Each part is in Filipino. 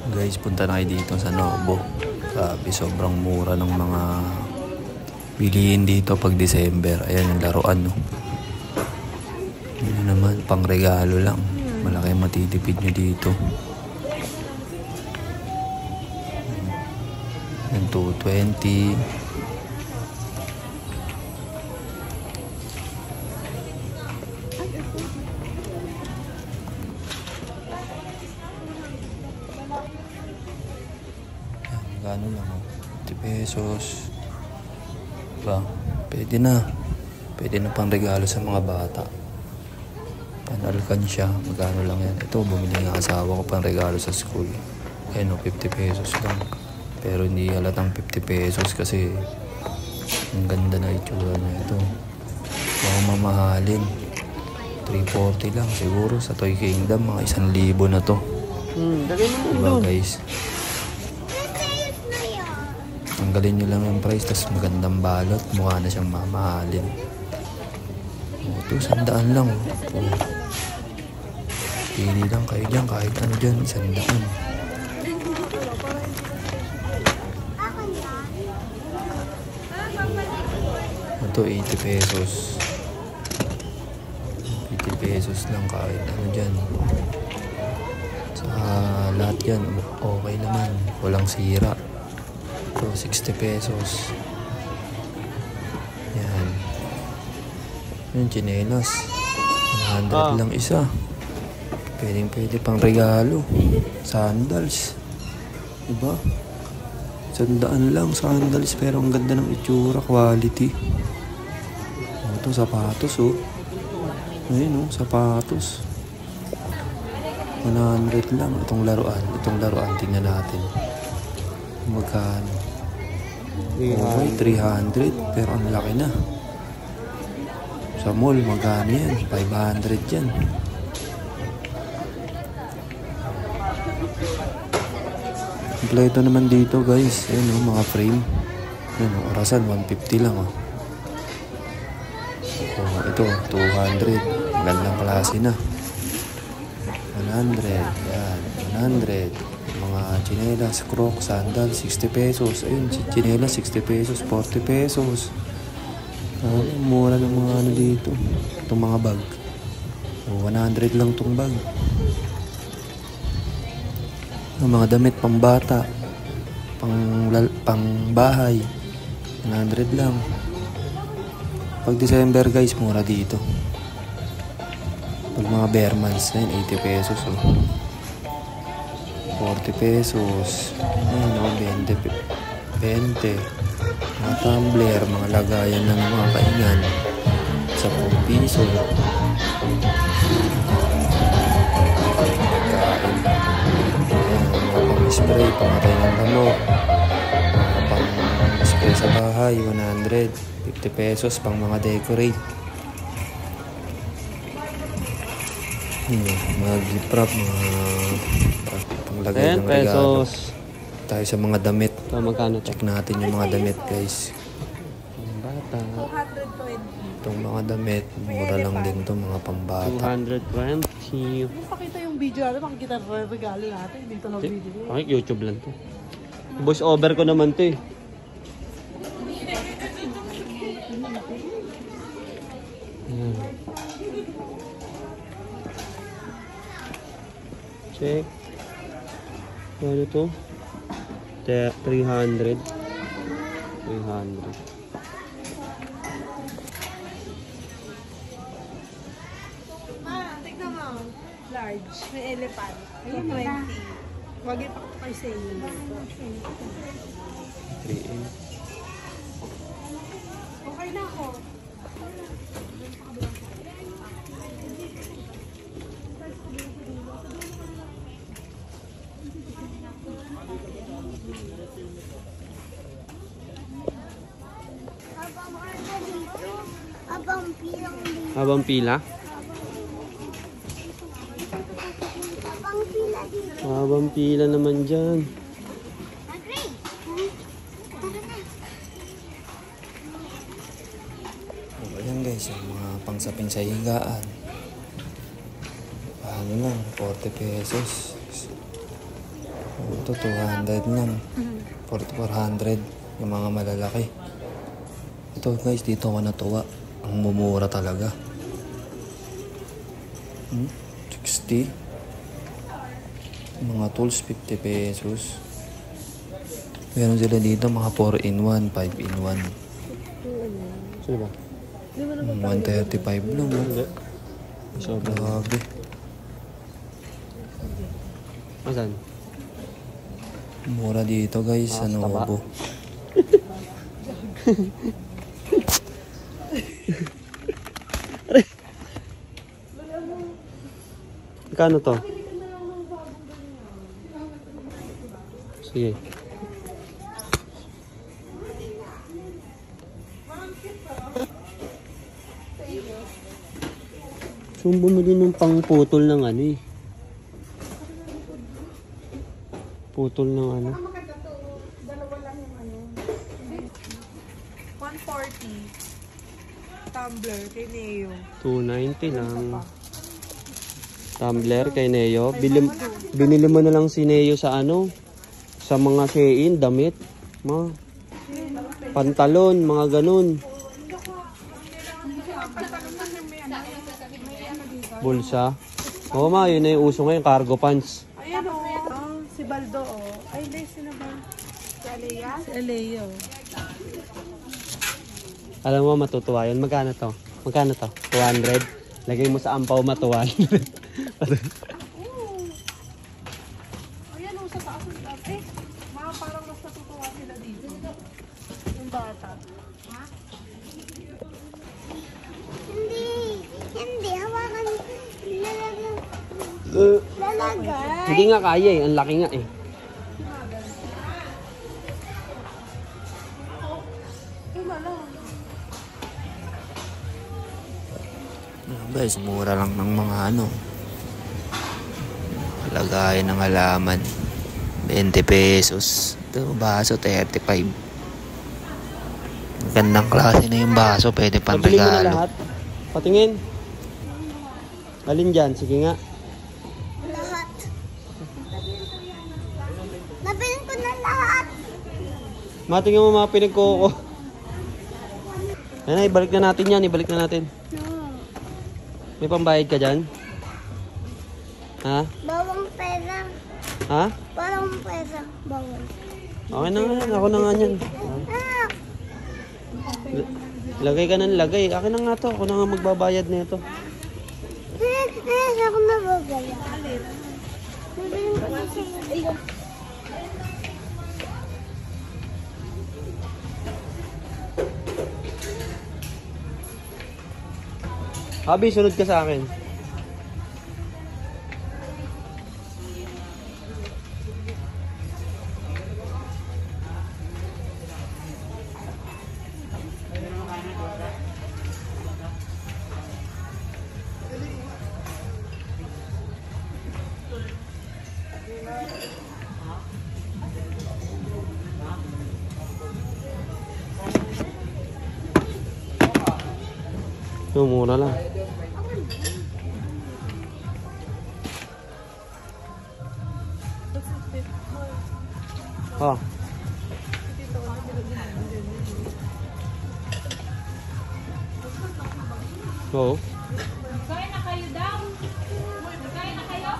Guys, punta na kayo dito sa Novo. Grabe, sobrang mura ng mga bilihin dito pag December. Ayan yung laruan, no. Yun naman, pang regalo lang. Malaki matitipid nyo dito. Yung 220. Gano lang, 50 pesos. Diba? Pwede na. Pwede na pang regalo sa mga bata. Panalkansya, magkano lang yan. Ito, bumili ng asawa ko pang regalo sa school. Ayan, 50 pesos lang. Pero hindi halatang 50 pesos kasi ang ganda na itsura niya. Ito, baka mamahalin. 340 lang siguro sa Toy Kingdom. Mga 1,000 na to. Diba, guys? Tanggalin nyo lang yung price, tas magandang balot, mukha na siyang mamahalin. Ito, 100 lang. Pili lang kayo dyan, kahit ano dyan, 100. Ito, 80 pesos. 80 pesos lang, kahit ano dyan. Sa lahat yan, okay naman, walang sira. So, 60 pesos. Yan. Yung chinelas. 100 lang isa. Pwede pang regalo. Sandals. Diba? 100 lang sandals. Pero ang ganda ng itsura. Quality. Ito, sapatos, oh. Ayun, oh. Sapatos. 100 lang. Itong laruan. Tingnan natin. Magkano? Okay, 300. Pero ang laki na. Sa mall, magkano yan? 500 yan. Kompleto naman dito, guys. Ayan, oh, mga frame. Ayan, oh, orasan, 150 lang, oh. Oh, ito, 200. Magandang klase na. 100. Yan, 100. Mga chinelas, crocs, sandal, 60 pesos. Ayun, chinelas, 60 pesos, 40 pesos. Mura ng mga ano dito. Itong mga bag. 100 lang itong bag. Mga damit pang bata, pang bahay, 100 lang. Pag December, guys, mura dito. Pag mga bare months na yun, 80 pesos, oh. 40 pesos. Ayun, no, 20. Mga tumbler, mga lagayan ng mga kainan. 10 piso. Pagkain. Ayun, mga pang-spray, pamatay ng lamok. Mga pang-spray sa bahay, 100. 50 pesos, pang mga decorate. Mga gift wrap, mga panglagay ng regalo. Tayo sa mga damit. Magkano? Check natin yung mga damit, guys. Bata. 220. Itong mga damit, mura lang din to, mga pambata. 220. Pakita yung video natin, makikita regalo natin. Dito na video. Okay, YouTube lang to. Voice over ko naman to, eh. Check. Ano to? 300. Tignan mo. Large. May elephant. Ayun, 20. Wag ipakita kayo sa inyo. 3M. Okay na ako. Habang pila? Habang pila naman dyan. Ayan, guys, yung mga pangsapin sa higaan. Ano lang, 40 pesos. Ito 200 lang. 400 yung mga malalaki. Ito guys, dito ako natuwa. Ang mumura talaga. 60. Mga tools 50 pesos. Meron sila dito mga 4-in-1, 5-in-1. Sino ba? 135 lang. Hindi. Sobrang. Grabe. Asan? Mura dito guys, sa taba. Novo. Kano to? Sige. So, bumili ng pang putol ng ano eh. Putol ng ano. 140. Tumbler kay Neo. 290 lang. Tumbler kay Neo. Binili mo na lang si Neo sa ano? Sa mga Shein, damit. Pantalon, mga ganun. Bulsa. Oo yun na yung uso ngayon, cargo pants. Ayan o. Si Baldo o. Ay, hindi, sino ba? Si Alea? Si Alea o. Alam mo, matutuwa yun. Magkano to? Magkano to? 200? Lagay mo sa ampaw, matuwa. Ayan o, sa taas. Eh, mga parang mas natutuwa sila dito. Yung bata. Ha? Hindi, hawakan lalagay. Hindi nga kaya eh. Ang laki nga eh. Guys, mura lang ng mga ano. Lagayan ng halaman. 20 pesos. Ito, baso 35. Magandang klase na yung baso. Pwede pang Pabili mo na regalo. lahat. Patingin. Alin dyan? Sige nga. Lahat. Nabilin ko na lahat. Matingin mo mga pinagkoko. Ayan, ibalik na natin yan. Ibalik na natin. May pambayad ka dyan? Ha? Bawang pera. Ha? Bawang pera. Bawang. Okay na nga yan. Ako na nga yan. Ah! Lagay ka ng lagay. Akin na nga to. Ako na nga magbabayad na ito. Ako na bagaya. Nabilin ko na siya. Abi, sunod ka sa akin. Ito, mura lang. Ha? Oo. Kain na kayo daw. Kain na kayo.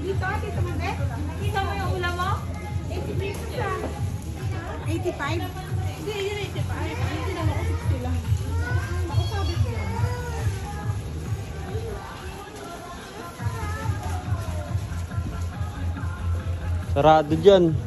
Dito, dito mo be. Nakita mo yung ulam mo? 80 pesos lang. 85? Hindi, yun 85. Hindi lang ako 60 lang. Ako sabi ko. Sarado dyan.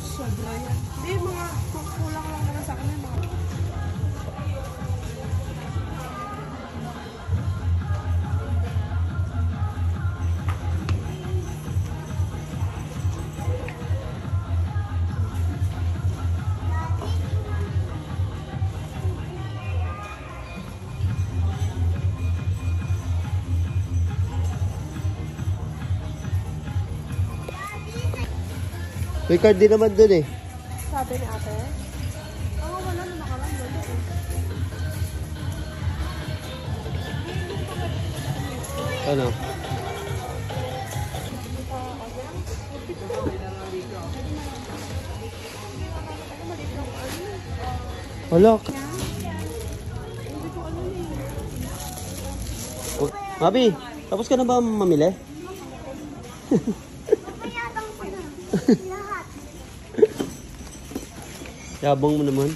Sobra yan. Hindi, mga kulang lang naman sa akin. Mga... May card din naman dun eh. sabi ni ate? Oo, wala na nakaraan. Wala eh. Ano? Wala. Oh, Mabi, tapos ka na ba mamili? Mayabang ko na. Lahat. Yabang mo naman.